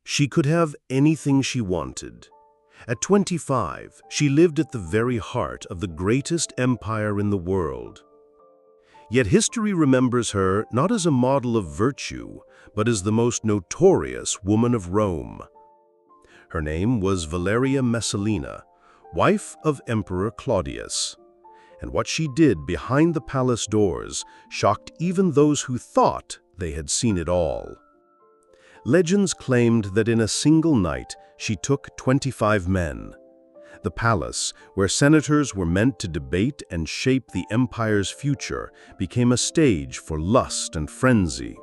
She could have anything she wanted. At 25, she lived at the very heart of the greatest empire in the world. Yet history remembers her not as a model of virtue, but as the most notorious woman of Rome. Her name was Valeria Messalina, wife of Emperor Claudius. And what she did behind the palace doors shocked even those who thought they had seen it all. Legends claimed that in a single night she took 25 men. The palace, where senators were meant to debate and shape the empire's future, became a stage for lust and frenzy.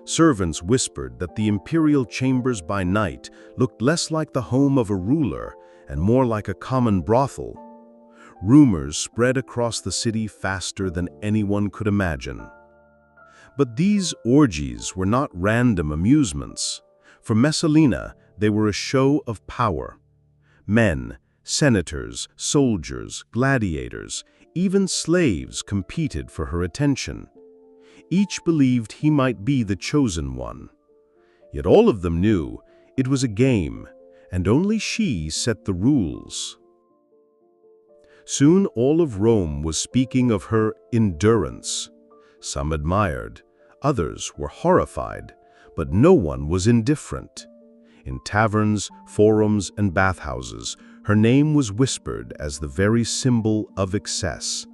Servants whispered that the imperial chambers by night looked less like the home of a ruler and more like a common brothel. Rumors spread across the city faster than anyone could imagine. But these orgies were not random amusements. For Messalina, they were a show of power. Men, senators, soldiers, gladiators, even slaves competed for her attention. Each believed he might be the chosen one. Yet all of them knew it was a game, and only she set the rules. Soon all of Rome was speaking of her endurance. Some admired, others were horrified, but no one was indifferent. In taverns, forums, and bathhouses, her name was whispered as the very symbol of excess.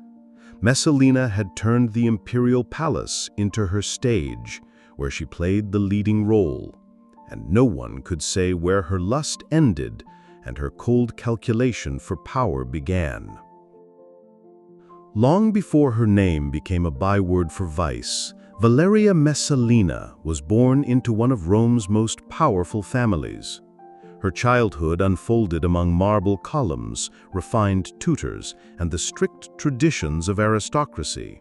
Messalina had turned the imperial palace into her stage, where she played the leading role, and no one could say where her lust ended and her cold calculation for power began. Long before her name became a byword for vice, Valeria Messalina was born into one of Rome's most powerful families. Her childhood unfolded among marble columns, refined tutors, and the strict traditions of aristocracy.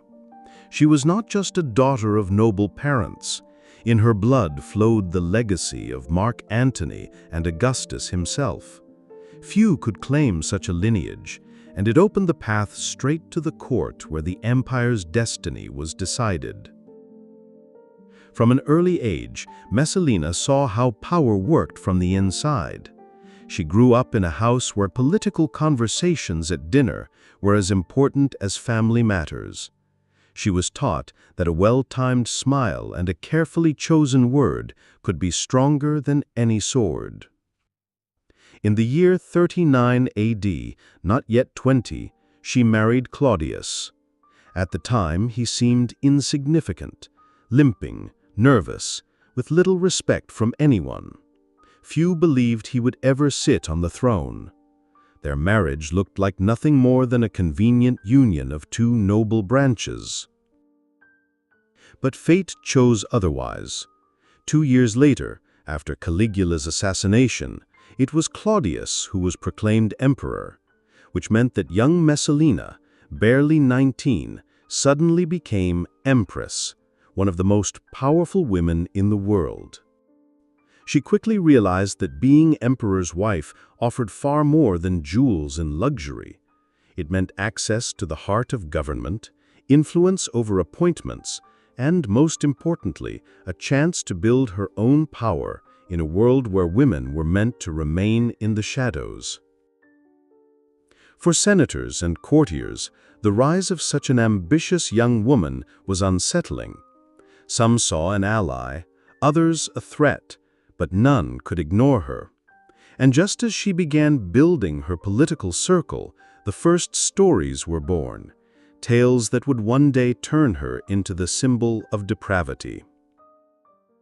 She was not just a daughter of noble parents. In her blood flowed the legacy of Mark Antony and Augustus himself. Few could claim such a lineage, and it opened the path straight to the court where the empire's destiny was decided. From an early age, Messalina saw how power worked from the inside. She grew up in a house where political conversations at dinner were as important as family matters. She was taught that a well-timed smile and a carefully chosen word could be stronger than any sword. In the year 39 AD, not yet 20, she married Claudius. At the time, he seemed insignificant, limping, nervous, with little respect from anyone. Few believed he would ever sit on the throne. Their marriage looked like nothing more than a convenient union of two noble branches. But fate chose otherwise. 2 years later, after Caligula's assassination, it was Claudius who was proclaimed emperor, which meant that young Messalina, barely 19, suddenly became empress, one of the most powerful women in the world. She quickly realized that being emperor's wife offered far more than jewels and luxury. It meant access to the heart of government, influence over appointments, and, most importantly, a chance to build her own power in a world where women were meant to remain in the shadows. For senators and courtiers, the rise of such an ambitious young woman was unsettling. Some saw an ally, others a threat, but none could ignore her. And just as she began building her political circle, the first stories were born, tales that would one day turn her into the symbol of depravity.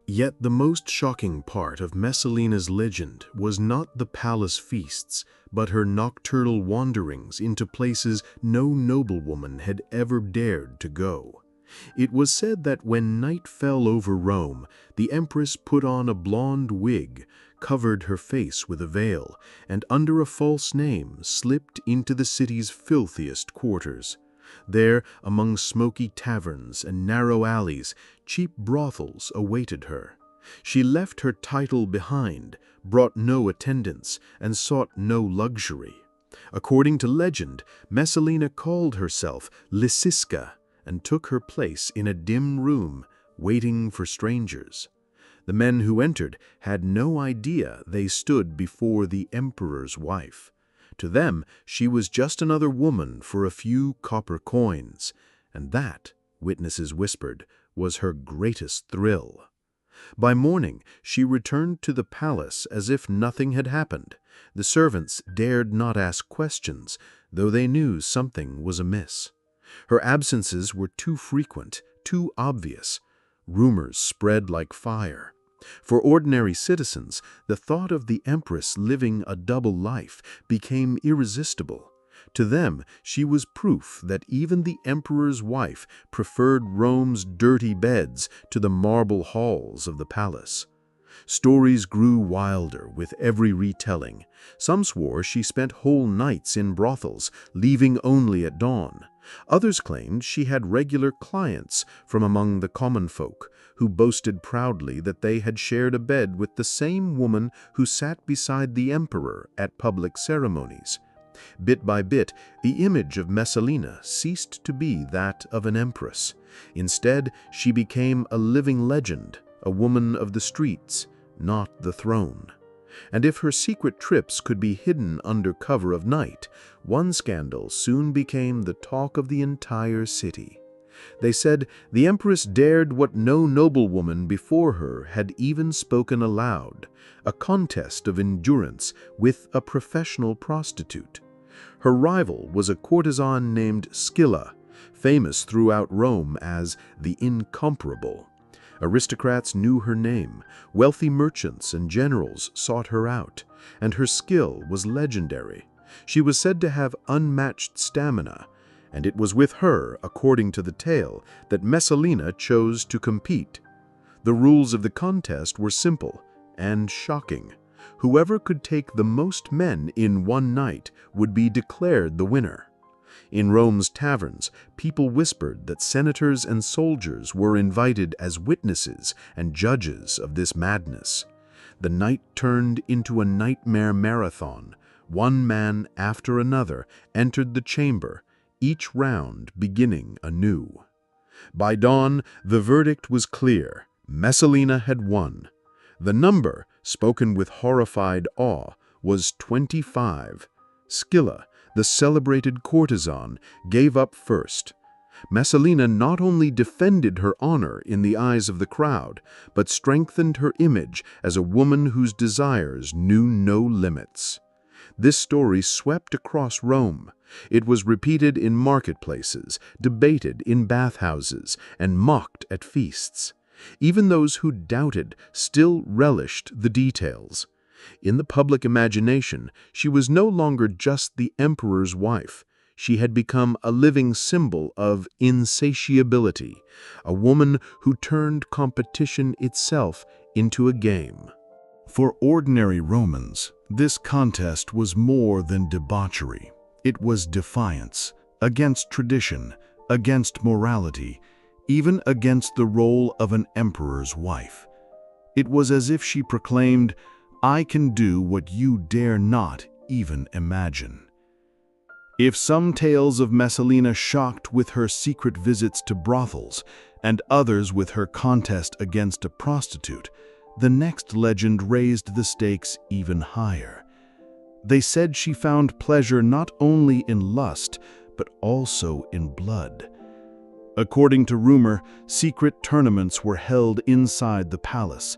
Yet the most shocking part of Messalina's legend was not the palace feasts, but her nocturnal wanderings into places no noblewoman had ever dared to go. It was said that when night fell over Rome, the empress put on a blonde wig, covered her face with a veil, and under a false name slipped into the city's filthiest quarters. There, among smoky taverns and narrow alleys, cheap brothels awaited her. She left her title behind, brought no attendants, and sought no luxury. According to legend, Messalina called herself Lysiska and took her place in a dim room, waiting for strangers. The men who entered had no idea they stood before the emperor's wife. To them, she was just another woman for a few copper coins, and that, witnesses whispered, was her greatest thrill. By morning, she returned to the palace as if nothing had happened. The servants dared not ask questions, though they knew something was amiss. Her absences were too frequent, too obvious. Rumors spread like fire. For ordinary citizens, the thought of the empress living a double life became irresistible. To them, she was proof that even the emperor's wife preferred Rome's dirty beds to the marble halls of the palace. Stories grew wilder with every retelling. Some swore she spent whole nights in brothels, leaving only at dawn. Others claimed she had regular clients from among the common folk, who boasted proudly that they had shared a bed with the same woman who sat beside the emperor at public ceremonies. Bit by bit, the image of Messalina ceased to be that of an empress. Instead, she became a living legend, a woman of the streets, not the throne. And if her secret trips could be hidden under cover of night, one scandal soon became the talk of the entire city. They said the empress dared what no noblewoman before her had even spoken aloud, a contest of endurance with a professional prostitute. Her rival was a courtesan named Scylla, famous throughout Rome as the Incomparable. Aristocrats knew her name, wealthy merchants and generals sought her out, and her skill was legendary. She was said to have unmatched stamina, and it was with her, according to the tale, that Messalina chose to compete. The rules of the contest were simple and shocking. Whoever could take the most men in one night would be declared the winner. In Rome's taverns, people whispered that senators and soldiers were invited as witnesses and judges of this madness. The night turned into a nightmare marathon. One man after another entered the chamber, each round beginning anew. By dawn, the verdict was clear. Messalina had won. The number, spoken with horrified awe, was 25. Scylla, the celebrated courtesan, gave up first. Messalina not only defended her honor in the eyes of the crowd, but strengthened her image as a woman whose desires knew no limits. This story swept across Rome. It was repeated in marketplaces, debated in bathhouses, and mocked at feasts. Even those who doubted still relished the details. In the public imagination, she was no longer just the emperor's wife. She had become a living symbol of insatiability, a woman who turned competition itself into a game. For ordinary Romans, this contest was more than debauchery. It was defiance, against tradition, against morality, even against the role of an emperor's wife. It was as if she proclaimed, "I can do what you dare not even imagine." If some tales of Messalina shocked with her secret visits to brothels, and others with her contest against a prostitute, the next legend raised the stakes even higher. They said she found pleasure not only in lust, but also in blood. According to rumor, secret tournaments were held inside the palace.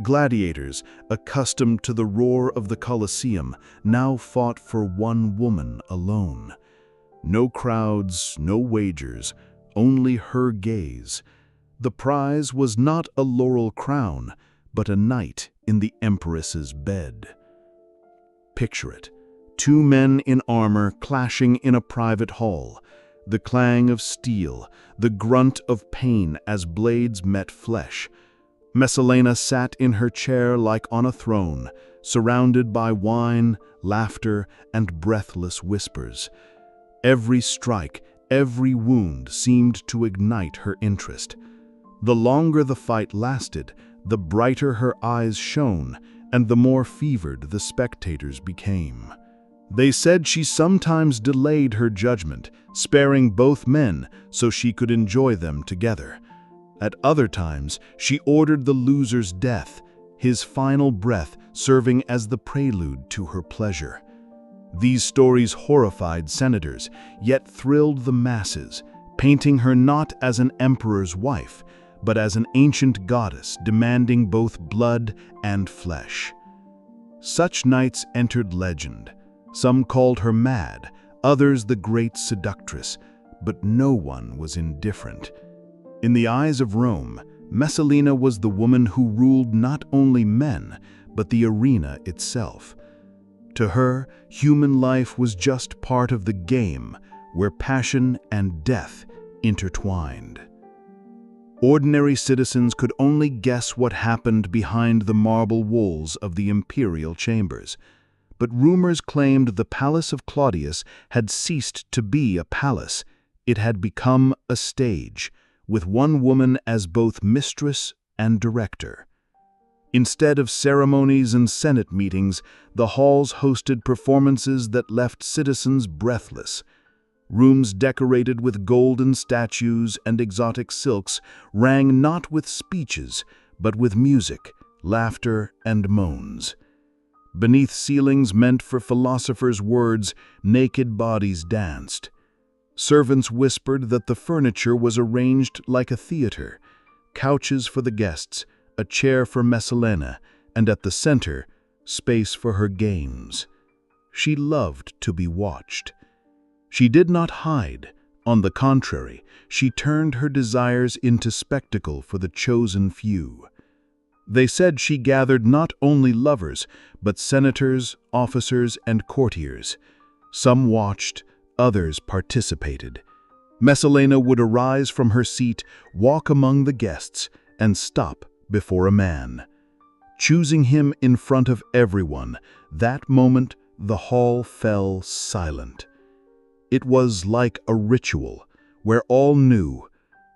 Gladiators, accustomed to the roar of the Colosseum, now fought for one woman alone. No crowds, no wagers, only her gaze. The prize was not a laurel crown, but a night in the empress's bed. Picture it. Two men in armor clashing in a private hall. The clang of steel, the grunt of pain as blades met flesh. Messalina sat in her chair like on a throne, surrounded by wine, laughter, and breathless whispers. Every strike, every wound seemed to ignite her interest. The longer the fight lasted, the brighter her eyes shone, and the more fevered the spectators became. They said she sometimes delayed her judgment, sparing both men so she could enjoy them together. At other times, she ordered the loser's death, his final breath serving as the prelude to her pleasure. These stories horrified senators, yet thrilled the masses, painting her not as an emperor's wife, but as an ancient goddess demanding both blood and flesh. Such nights entered legend. Some called her mad, others the great seductress, but no one was indifferent. In the eyes of Rome, Messalina was the woman who ruled not only men, but the arena itself. To her, human life was just part of the game, where passion and death intertwined. Ordinary citizens could only guess what happened behind the marble walls of the imperial chambers, but rumors claimed the palace of Claudius had ceased to be a palace. It had become a stage, with one woman as both mistress and director. Instead of ceremonies and Senate meetings, the halls hosted performances that left citizens breathless. Rooms decorated with golden statues and exotic silks rang not with speeches, but with music, laughter, and moans. Beneath ceilings meant for philosophers' words, naked bodies danced. Servants whispered that the furniture was arranged like a theater, couches for the guests, a chair for Messalina, and at the center, space for her games. She loved to be watched. She did not hide. On the contrary, she turned her desires into spectacle for the chosen few. They said she gathered not only lovers, but senators, officers, and courtiers. Some watched, others participated. Messalina would arise from her seat, walk among the guests, and stop before a man. Choosing him in front of everyone, that moment the hall fell silent. It was like a ritual, where all knew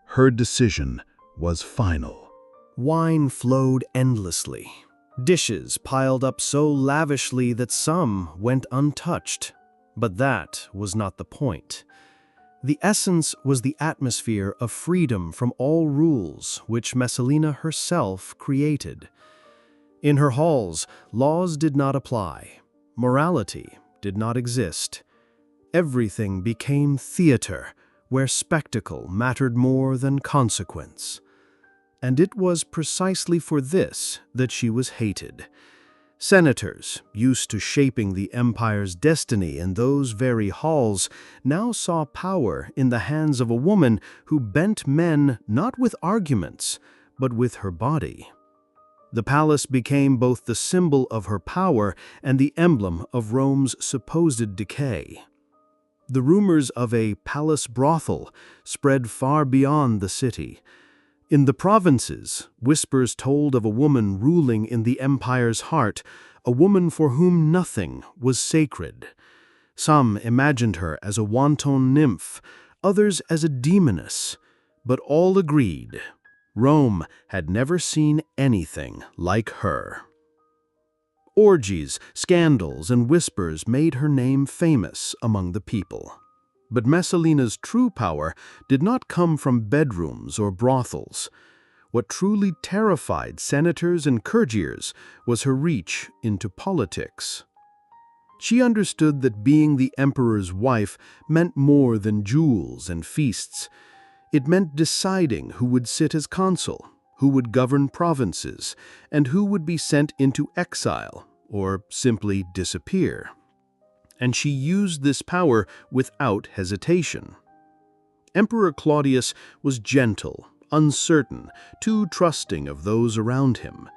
her decision was final. Wine flowed endlessly. Dishes piled up so lavishly that some went untouched. But that was not the point. The essence was the atmosphere of freedom from all rules which Messalina herself created. In her halls, laws did not apply. Morality did not exist. Everything became theater, where spectacle mattered more than consequence. And it was precisely for this that she was hated. Senators, used to shaping the empire's destiny in those very halls, now saw power in the hands of a woman who bent men not with arguments, but with her body. The palace became both the symbol of her power and the emblem of Rome's supposed decay. The rumors of a palace brothel spread far beyond the city. In the provinces, whispers told of a woman ruling in the empire's heart, a woman for whom nothing was sacred. Some imagined her as a wanton nymph, others as a demoness, but all agreed Rome had never seen anything like her. Orgies, scandals, and whispers made her name famous among the people. But Messalina's true power did not come from bedrooms or brothels. What truly terrified senators and courtiers was her reach into politics. She understood that being the emperor's wife meant more than jewels and feasts. It meant deciding who would sit as consul, who would govern provinces, and who would be sent into exile or simply disappear. And she used this power without hesitation. Emperor Claudius was gentle, uncertain, too trusting of those around him.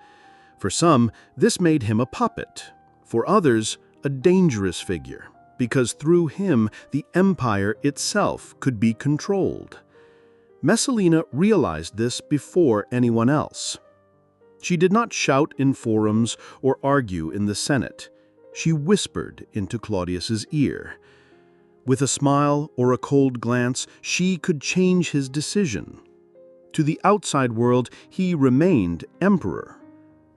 For some, this made him a puppet. For others, a dangerous figure, because through him the empire itself could be controlled. Messalina realized this before anyone else. She did not shout in forums or argue in the Senate. She whispered into Claudius's ear. With a smile or a cold glance, she could change his decision. To the outside world, he remained emperor.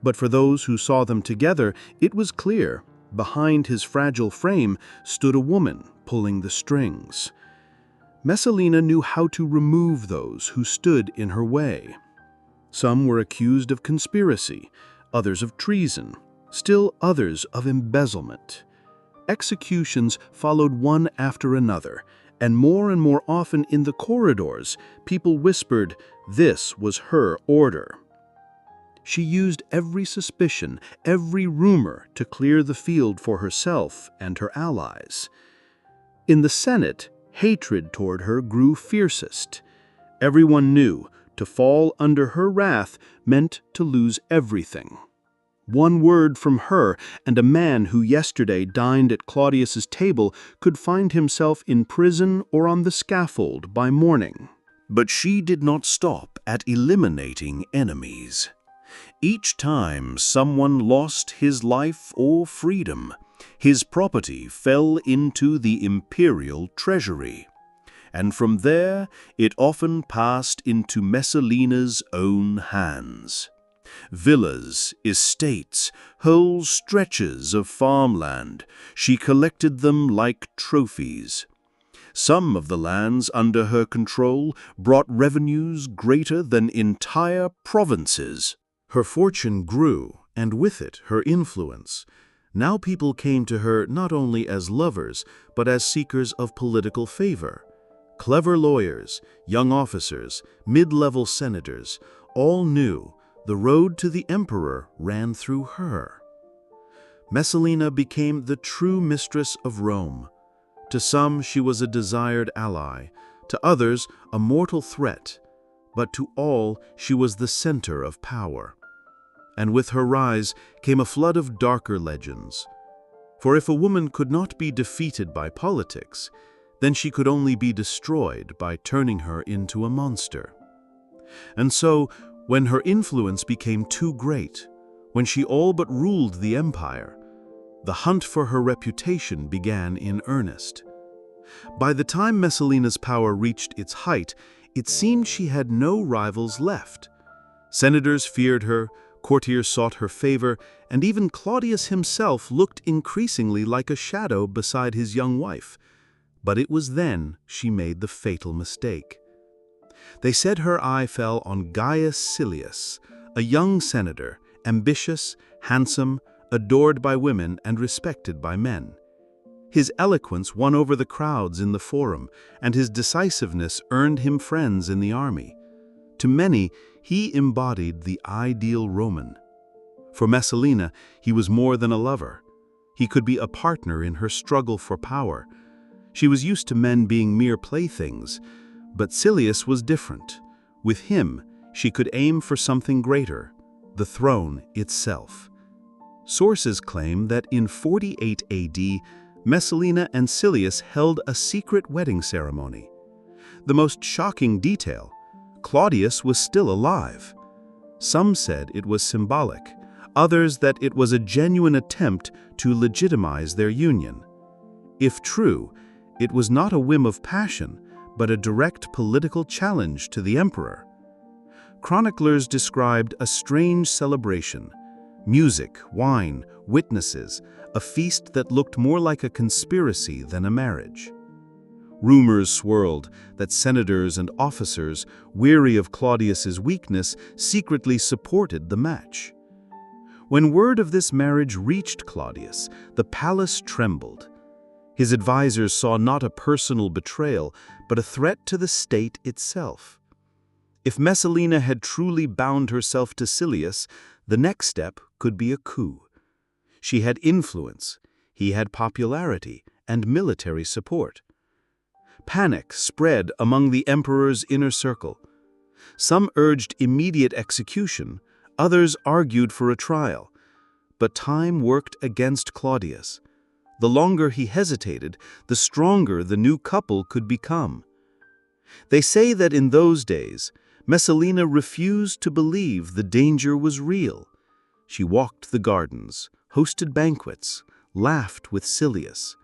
But for those who saw them together, it was clear, behind his fragile frame stood a woman pulling the strings. Messalina knew how to remove those who stood in her way. Some were accused of conspiracy, others of treason, still others of embezzlement. Executions followed one after another, and more often in the corridors, people whispered, "This was her order." She used every suspicion, every rumor to clear the field for herself and her allies. In the Senate, hatred toward her grew fiercest. Everyone knew to fall under her wrath meant to lose everything. One word from her, and a man who yesterday dined at Claudius's table could find himself in prison or on the scaffold by morning. But she did not stop at eliminating enemies. Each time someone lost his life or freedom, his property fell into the imperial treasury. And from there, it often passed into Messalina's own hands. Villas, estates, whole stretches of farmland, she collected them like trophies. Some of the lands under her control brought revenues greater than entire provinces. Her fortune grew, and with it her influence. Now people came to her not only as lovers, but as seekers of political favor. Clever lawyers, young officers, mid-level senators, all knew the road to the emperor ran through her. Messalina became the true mistress of Rome. To some she was a desired ally, to others a mortal threat, but to all she was the center of power. And with her rise came a flood of darker legends. For if a woman could not be defeated by politics, then she could only be destroyed by turning her into a monster. And so, when her influence became too great, when she all but ruled the empire, the hunt for her reputation began in earnest. By the time Messalina's power reached its height, it seemed she had no rivals left. Senators feared her, courtiers sought her favor, and even Claudius himself looked increasingly like a shadow beside his young wife. But it was then she made the fatal mistake. They said her eye fell on Gaius Silius, a young senator, ambitious, handsome, adored by women and respected by men. His eloquence won over the crowds in the forum, and his decisiveness earned him friends in the army. To many, he embodied the ideal Roman. For Messalina, he was more than a lover. He could be a partner in her struggle for power. She was used to men being mere playthings, but Silius was different. With him, she could aim for something greater, the throne itself. Sources claim that in 48 AD, Messalina and Silius held a secret wedding ceremony. The most shocking detail: Claudius was still alive. Some said it was symbolic, others that it was a genuine attempt to legitimize their union. If true, it was not a whim of passion, but a direct political challenge to the emperor. Chroniclers described a strange celebration: music, wine, witnesses, a feast that looked more like a conspiracy than a marriage. Rumors swirled that senators and officers, weary of Claudius's weakness, secretly supported the match. When word of this marriage reached Claudius, the palace trembled. His advisors saw not a personal betrayal, but a threat to the state itself. If Messalina had truly bound herself to Silius, the next step could be a coup. She had influence, he had popularity and military support. Panic spread among the emperor's inner circle. Some urged immediate execution, others argued for a trial. But time worked against Claudius. The longer he hesitated, the stronger the new couple could become. They say that in those days, Messalina refused to believe the danger was real. She walked the gardens, hosted banquets, laughed with Silius.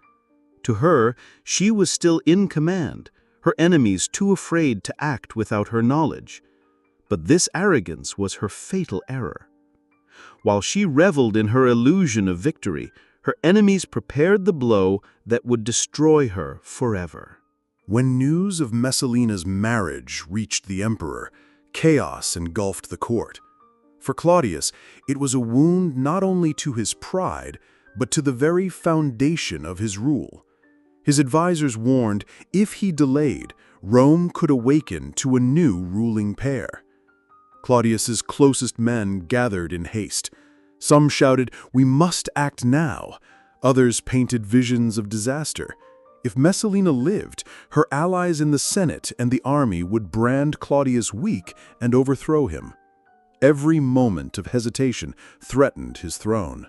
To her, she was still in command, her enemies too afraid to act without her knowledge. But this arrogance was her fatal error. While she reveled in her illusion of victory, her enemies prepared the blow that would destroy her forever. When news of Messalina's marriage reached the emperor, chaos engulfed the court. For Claudius, it was a wound not only to his pride, but to the very foundation of his rule. His advisors warned if he delayed, Rome could awaken to a new ruling pair. Claudius's closest men gathered in haste. Some shouted, "We must act now." Others painted visions of disaster. If Messalina lived, her allies in the Senate and the army would brand Claudius weak and overthrow him. Every moment of hesitation threatened his throne.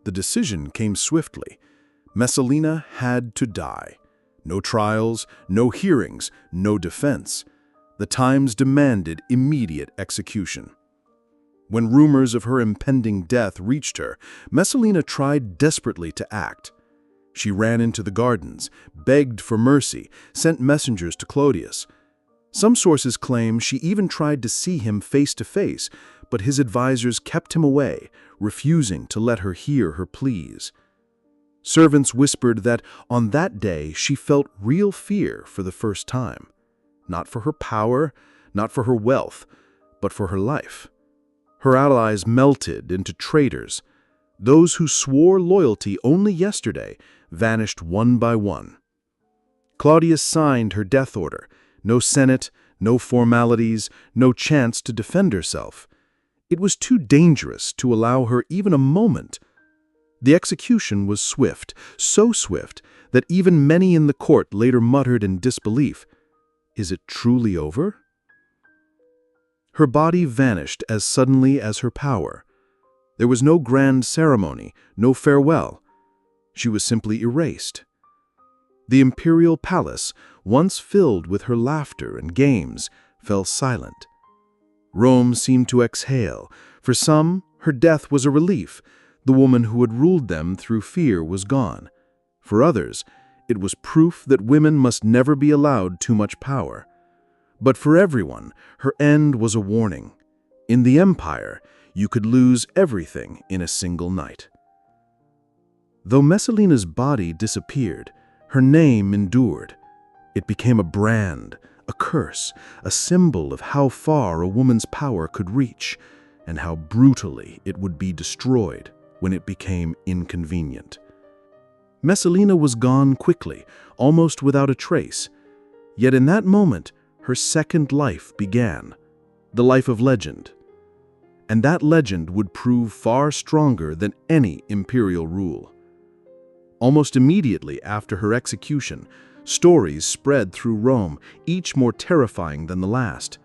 The decision came swiftly. Messalina had to die. No trials, no hearings, no defense. The times demanded immediate execution. When rumors of her impending death reached her, Messalina tried desperately to act. She ran into the gardens, begged for mercy, sent messengers to Claudius. Some sources claim she even tried to see him face to face, but his advisors kept him away, refusing to let her hear her pleas. Servants whispered that on that day she felt real fear for the first time. Not for her power, not for her wealth, but for her life. Her allies melted into traitors. Those who swore loyalty only yesterday vanished one by one. Claudius signed her death order. No Senate, no formalities, no chance to defend herself. It was too dangerous to allow her even a moment. The execution was swift, so swift that even many in the court later muttered in disbelief, "Is it truly over?" Her body vanished as suddenly as her power. There was no grand ceremony, no farewell. She was simply erased. The imperial palace, once filled with her laughter and games, fell silent. Rome seemed to exhale. For some, her death was a relief. The woman who had ruled them through fear was gone. For others, it was proof that women must never be allowed too much power. But for everyone, her end was a warning. In the empire, you could lose everything in a single night. Though Messalina's body disappeared, her name endured. It became a brand, a curse, a symbol of how far a woman's power could reach, and how brutally it would be destroyed when it became inconvenient. Messalina was gone quickly, almost without a trace. Yet in that moment, her second life began, the life of legend. And that legend would prove far stronger than any imperial rule. Almost immediately after her execution, stories spread through Rome, each more terrifying than the last.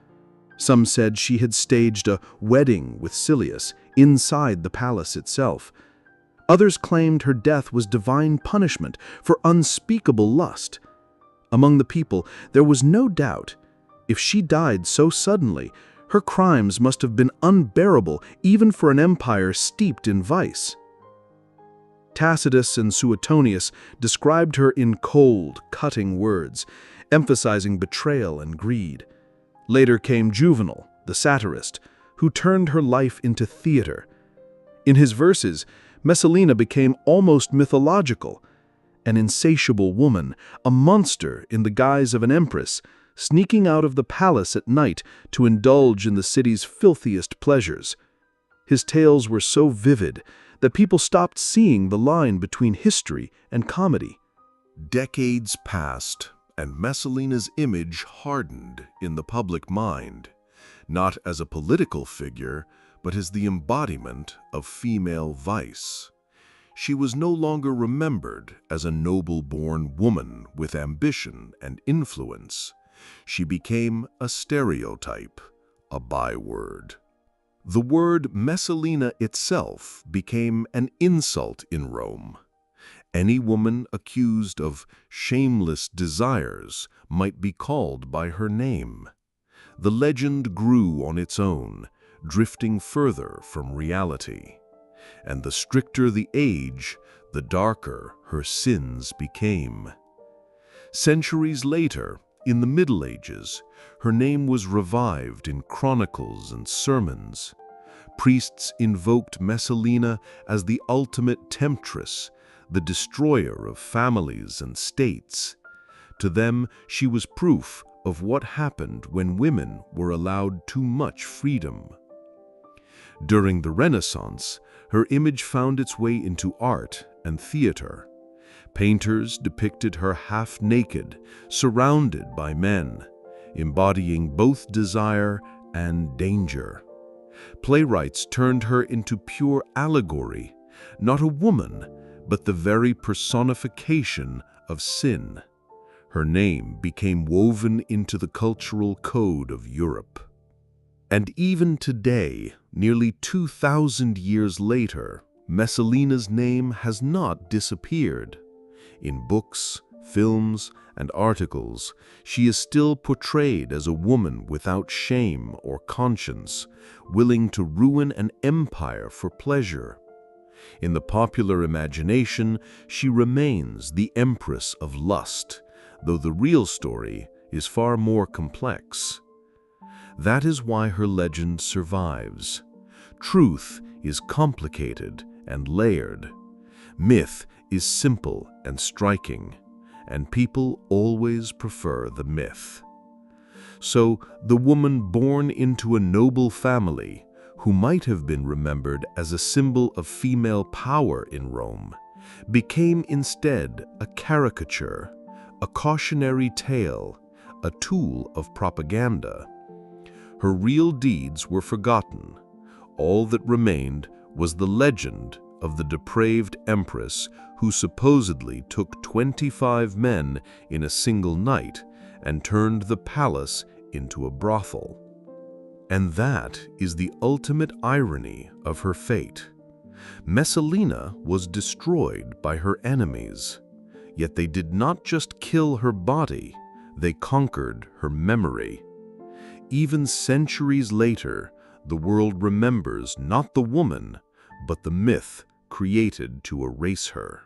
Some said she had staged a wedding with Silius inside the palace itself. Others claimed her death was divine punishment for unspeakable lust. Among the people, there was no doubt. If she died so suddenly, her crimes must have been unbearable even for an empire steeped in vice. Tacitus and Suetonius described her in cold, cutting words, emphasizing betrayal and greed. Later came Juvenal, the satirist, who turned her life into theater. In his verses, Messalina became almost mythological, an insatiable woman, a monster in the guise of an empress, sneaking out of the palace at night to indulge in the city's filthiest pleasures. His tales were so vivid that people stopped seeing the line between history and comedy. Decades passed, and Messalina's image hardened in the public mind, not as a political figure, but as the embodiment of female vice. She was no longer remembered as a noble-born woman with ambition and influence. She became a stereotype, a byword. The word Messalina itself became an insult in Rome. Any woman accused of shameless desires might be called by her name. The legend grew on its own, drifting further from reality. And the stricter the age, the darker her sins became. Centuries later, in the Middle Ages, her name was revived in chronicles and sermons. Priests invoked Messalina as the ultimate temptress, the destroyer of families and states. To them, she was proof of what happened when women were allowed too much freedom. During the Renaissance, her image found its way into art and theater. Painters depicted her half-naked, surrounded by men, embodying both desire and danger. Playwrights turned her into pure allegory, not a woman, but the very personification of sin. Her name became woven into the cultural code of Europe. And even today, nearly 2,000 years later, Messalina's name has not disappeared. In books, films, and articles, she is still portrayed as a woman without shame or conscience, willing to ruin an empire for pleasure. In the popular imagination, she remains the empress of lust, though the real story is far more complex. That is why her legend survives. Truth is complicated and layered. Myth is simple and striking, and people always prefer the myth. So, the woman born into a noble family, who might have been remembered as a symbol of female power in Rome, became instead a caricature, a cautionary tale, a tool of propaganda. Her real deeds were forgotten. All that remained was the legend of the depraved empress who supposedly took 25 men in a single night and turned the palace into a brothel. And that is the ultimate irony of her fate. Messalina was destroyed by her enemies, yet they did not just kill her body, they conquered her memory. Even centuries later, the world remembers not the woman, but the myth created to erase her.